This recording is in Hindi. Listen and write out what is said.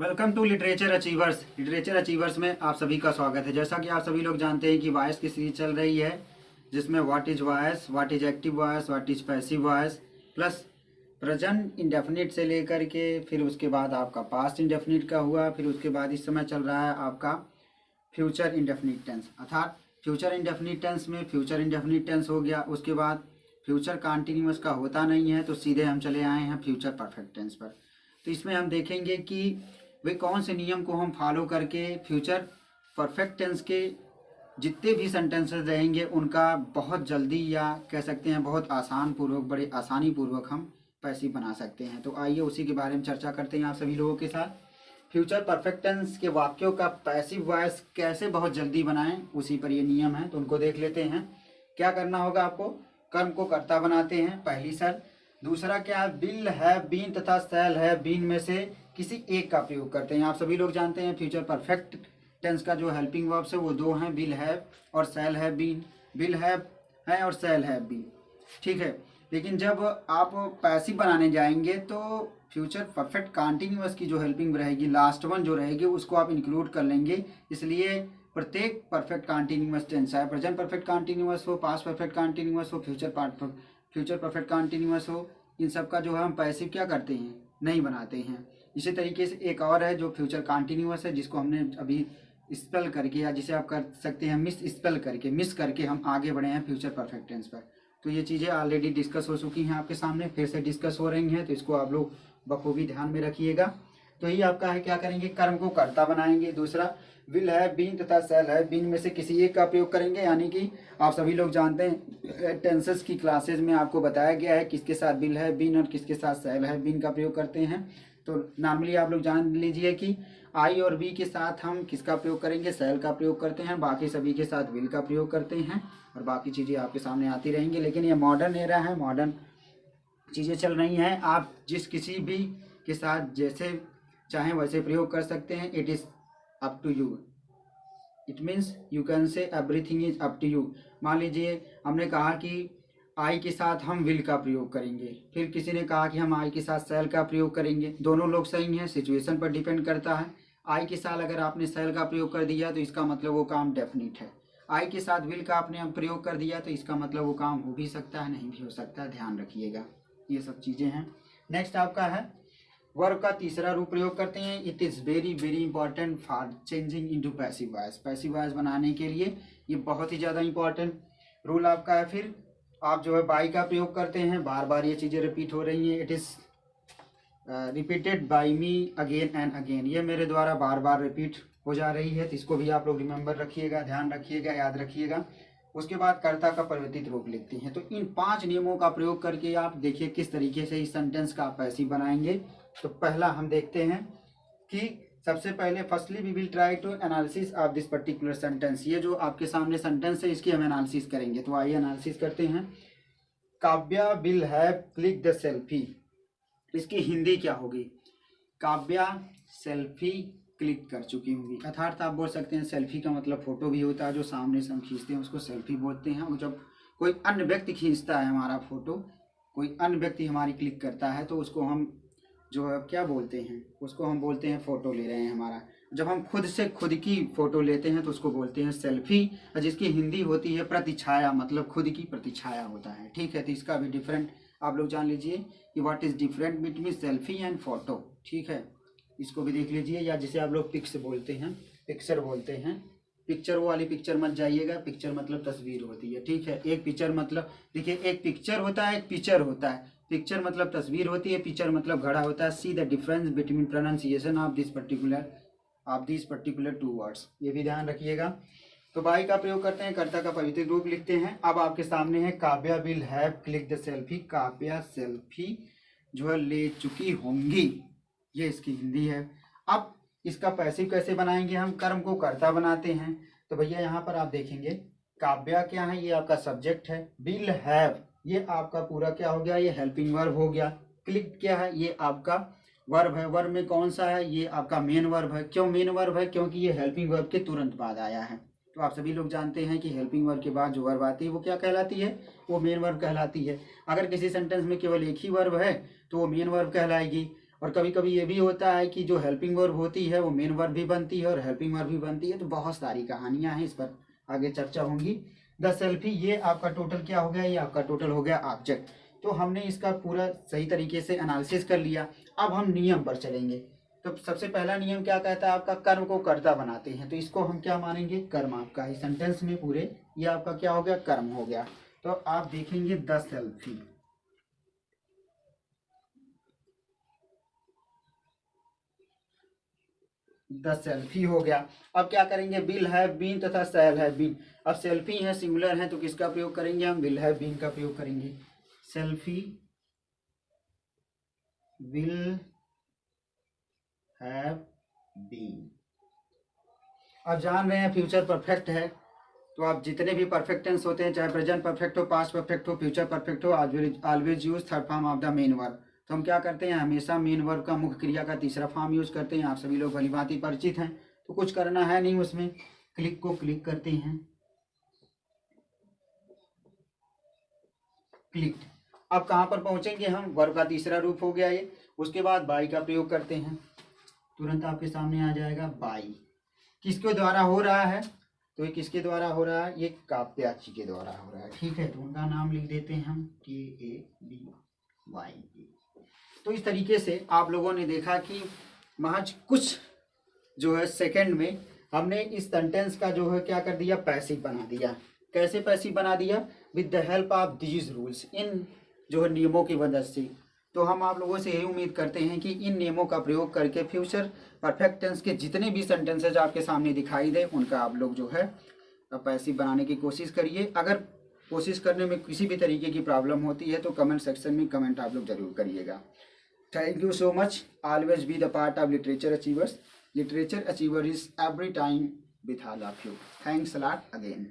Welcome to literature achievers. Literature achievers में आप सभी का स्वागत है। जैसा कि आप सभी लोग जानते हैं कि वॉइस की सीरीज चल रही है, जिसमें what is voice, what is active voice, what is passive voice, plus present indefinite से लेकर के फिर उसके बाद आपका पास्ट इंडेफिनिट का हुआ, फिर उसके बाद इस समय चल रहा है आपका फ्यूचर इंडेफिनिट टेंस। अर्थात फ्यूचर इंडेफिनिट टेंस में फ्यूचर इंडेफिनिट टेंस हो गया, उसके बाद फ्यूचर कॉन्टिन्यूअस का होता नहीं है तो सीधे हम चले आए हैं फ्यूचर परफेक्ट टेंस पर। तो इसमें हम देखेंगे कि वे कौन से नियम को हम फॉलो करके फ्यूचर परफेक्ट टेंस के जितने भी सेंटेंसेस रहेंगे उनका बहुत जल्दी या कह सकते हैं बहुत आसान पूर्वक, बड़े आसानी पूर्वक हम पैसिव बना सकते हैं। तो आइए उसी के बारे में चर्चा करते हैं आप सभी लोगों के साथ। फ्यूचर परफेक्ट टेंस के वाक्यों का पैसिव वॉइस कैसे बहुत जल्दी बनाएं, उसी पर ये नियम है, तो उनको देख लेते हैं। क्या करना होगा आपको, कर्म को कर्ता बनाते हैं, पहली शर्त। दूसरा क्या, विल है, बीन तथा शैल है, बीन में से किसी एक का प्रयोग करते हैं। आप सभी लोग जानते हैं फ्यूचर परफेक्ट टेंस का जो हेल्पिंग वर्ब्स है वो दो हैं, विल है और शैल है बीन। विल है और शैल है बीन, ठीक है। लेकिन जब आप पैसिव बनाने जाएंगे तो फ्यूचर परफेक्ट कॉन्टिन्यूअस की जो हेल्पिंग रहेगी, लास्ट वन जो रहेगी, उसको आप इंक्लूड कर लेंगे। इसलिए प्रत्येक परफेक्ट कॉन्टिन्यूअस टेंस है, प्रेजेंट परफेक्ट कॉन्टिन्यूअस हो, पास्ट परफेक्ट कॉन्टिन्यूअस हो, फ्यूचर परफेक्ट कॉन्टिन्यूअस हो, इन सब का जो है हम पैसिव क्या करते हैं, नहीं बनाते हैं। इसी तरीके से एक और है जो फ्यूचर कॉन्टिन्यूअस है, जिसको हमने अभी स्पेल करके, या जिसे आप कर सकते हैं मिस स्पेल करके, मिस करके हम आगे बढ़े हैं फ्यूचर परफेक्ट टेंस पर। तो ये चीज़ें ऑलरेडी डिस्कस हो चुकी हैं आपके सामने, फिर से डिस्कस हो रही हैं, तो इसको आप लोग बखूबी ध्यान में रखिएगा। तो ये आपका है, क्या करेंगे, कर्म को कर्ता बनाएंगे। दूसरा विल है, बीन तथा शैल है, बीन में से किसी एक का प्रयोग करेंगे। यानी कि आप सभी लोग जानते हैं टेंसेस की क्लासेस में आपको बताया गया है किसके साथ विल है, बीन और किसके साथ शैल है, बीन का प्रयोग करते हैं। तो नॉर्मली आप लोग जान लीजिए कि आई और बी के साथ हम किसका प्रयोग करेंगे, शैल का प्रयोग करते हैं, बाकी सभी के साथ विल का प्रयोग करते हैं, और बाकी चीज़ें आपके सामने आती रहेंगी। लेकिन ये मॉडर्न एरा है, मॉडर्न चीज़ें चल रही हैं, आप जिस किसी भी के साथ जैसे चाहें वैसे प्रयोग कर सकते हैं। It is up to you, it means you can say everything is up to you. मान लीजिए हमने कहा कि आई के साथ हम विल का प्रयोग करेंगे, फिर किसी ने कहा कि हम आई के साथ शैल का प्रयोग करेंगे, दोनों लोग सही हैं, सिचुएशन पर डिपेंड करता है। आई के साथ अगर आपने शैल का प्रयोग कर दिया तो इसका मतलब वो काम डेफिनिट है। आई के साथ विल का आपने प्रयोग कर दिया तो इसका मतलब वो काम हो भी सकता है, नहीं भी हो सकता है, ध्यान रखिएगा, ये सब चीज़ें हैं। नेक्स्ट आपका है वर्ब का तीसरा रूप प्रयोग करते हैं। It is very very important for changing into passive voice. Passive voice बनाने के लिए ये बहुत ही ज़्यादा इंपॉर्टेंट रूल आपका है। फिर आप जो है बाई का प्रयोग करते हैं, बार बार ये चीज़ें रिपीट हो रही हैं। It is repeated by me again and again, ये मेरे द्वारा बार बार रिपीट हो जा रही है, तो इसको भी आप लोग रिमेंबर रखिएगा, ध्यान रखिएगा, याद रखिएगा। उसके बाद कर्ता का परिवर्तित रूप लिखते हैं। तो इन 5 नियमों का प्रयोग करके आप देखिए किस तरीके से इस सेंटेंस का आप पैसिव बनाएंगे। तो पहला हम देखते हैं कि सबसे पहले firstly we will try to analysis of this particular sentence. ये जो आपके सामने सेंटेंस है इसकी हम एनालिसिस करेंगे, तो आइए एनालिसिस करते हैं। Kavya will have click the selfie, इसकी हिंदी क्या होगी, काव्या सेल्फी क्लिक कर चुकी होंगी। अर्थात आप बोल सकते हैं सेल्फी का मतलब फोटो भी होता है, जो सामने से हम खींचते हैं उसको सेल्फी बोलते हैं। और जब कोई अन्य व्यक्ति खींचता है हमारा फोटो, कोई अन्य व्यक्ति हमारी क्लिक करता है, तो उसको हम जो है क्या बोलते हैं, उसको हम बोलते हैं फ़ोटो ले रहे हैं हमारा। जब हम खुद से खुद की फ़ोटो लेते हैं तो उसको बोलते हैं सेल्फी, जिसकी हिंदी होती है प्रतिछाया, मतलब खुद की प्रतिछाया होता है, ठीक है। तो इसका भी डिफरेंट आप लोग जान लीजिए कि what is different between selfie and photo, ठीक है। इसको भी देख लीजिए, या जिसे आप लोग पिक्स बोलते हैं, पिक्चर बोलते हैं। पिक्चर वो वाली पिक्चर मत जाइएगा, पिक्चर मतलब तस्वीर होती है, ठीक है। एक पिक्चर मतलब देखिए, एक पिक्चर होता है, एक पिक्चर होता है। पिक्चर मतलब तस्वीर होती है, पिक्चर मतलब घड़ा होता है। See the difference between pronunciation of this particular 2 words, ये भी ध्यान रखिएगा। तो बाई का प्रयोग करते हैं, कर्ता का परिवर्तित रूप लिखते हैं। अब आपके सामने है Kavya will have click the selfie, Kavya selfie जो है ले चुकी होंगी, ये इसकी हिंदी है। अब इसका पैसिव कैसे बनाएंगे, हम कर्म को कर्ता बनाते हैं। तो भैया यहाँ पर आप देखेंगे काव्या क्या है, ये आपका सब्जेक्ट है, विल हैव ये आपका पूरा क्या हो गया, ये हेल्पिंग वर्ब हो गया। क्लिक क्या है, ये आपका वर्ब है। वर्ब में कौन सा है, ये आपका मेन वर्ब है। क्यों मेन वर्ब है, क्योंकि ये हेल्पिंग वर्ब के तुरंत बाद आया है। तो आप सभी लोग जानते हैं कि हेल्पिंग वर्ब के बाद जो वर्ब आती है वो क्या कहलाती है, वो मेन वर्ब कहलाती है। अगर किसी सेंटेंस में केवल एक ही वर्ब है तो वो मेन वर्ब कहलाएगी, और कभी कभी ये भी होता है कि जो हेल्पिंग वर्ब होती है वो मेन वर्ब भी बनती है और हेल्पिंग वर्ब भी बनती है। तो बहुत सारी कहानियां हैं, इस पर आगे चर्चा होंगी। द सेल्फी, ये आपका टोटल क्या हो गया, ये आपका टोटल हो गया ऑब्जेक्ट। तो हमने इसका पूरा सही तरीके से एनालिसिस कर लिया। अब हम नियम पर चलेंगे। तो सबसे पहला नियम क्या कहता है, आपका कर्म को कर्ता बनाते हैं, तो इसको हम क्या मानेंगे, कर्म आपका इस सेंटेंस में पूरे, ये आपका क्या हो गया, कर्म हो गया। तो आप देखेंगे द सेल्फी, द सेल्फी हो गया। अब क्या करेंगे, विल हैव बीन तथा शैल हैव बीन। अब सेल्फी है, सिंगुलर है, तो किसका प्रयोग करेंगे हम, विल हैव बीन का प्रयोग करेंगे। Selfie will have been. आप जान रहे हैं फ्यूचर परफेक्ट है, तो आप जितने भी परफेक्ट टेंस होते हैं, चाहे प्रेजेंट परफेक्ट हो, पास्ट परफेक्ट हो, फ्यूचर परफेक्ट हो, always use third form of the main verb. तो हम क्या करते हैं, हमेशा मेन वर्ब का मुख्य क्रिया का तीसरा फॉर्म यूज करते हैं। आप सभी लोग भली भांति परिचित हैं, तो कुछ करना है नहीं उसमें। क्लिक को क्लिक करते हैं, क्लिक। अब कहाँ पर पहुंचेंगे हम, वर्ब का तीसरा रूप हो गया ये। उसके बाद बाई का प्रयोग करते हैं, तुरंत आपके सामने आ जाएगा बाई। किसके द्वारा हो रहा है, तो ये किसके द्वारा हो रहा है, ये काव्याची के द्वारा हो रहा है। ठीक है, तो उनका नाम लिख देते हैं हम KABY। तो इस तरीके से आप लोगों ने देखा कि महज कुछ जो है सेकंड में हमने इस सेंटेंस का जो है क्या कर दिया, पैसिव बना दिया। कैसे पैसिव बना दिया, with the help of these rules, इन जो है नियमों की वजह से। तो हम आप लोगों से यही उम्मीद करते हैं कि इन नियमों का प्रयोग करके फ्यूचर परफेक्ट टेंस के जितने भी सेंटेंसेज आपके सामने दिखाई दे उनका आप लोग जो है पैसिव बनाने की कोशिश करिए। अगर कोशिश करने में किसी भी तरीके की प्रॉब्लम होती है तो कमेंट सेक्शन में कमेंट आप लोग जरूर करिएगा। Thank you so much. Always be the part of literature achievers. Literature achiever is every time with all of you. Thanks a lot again.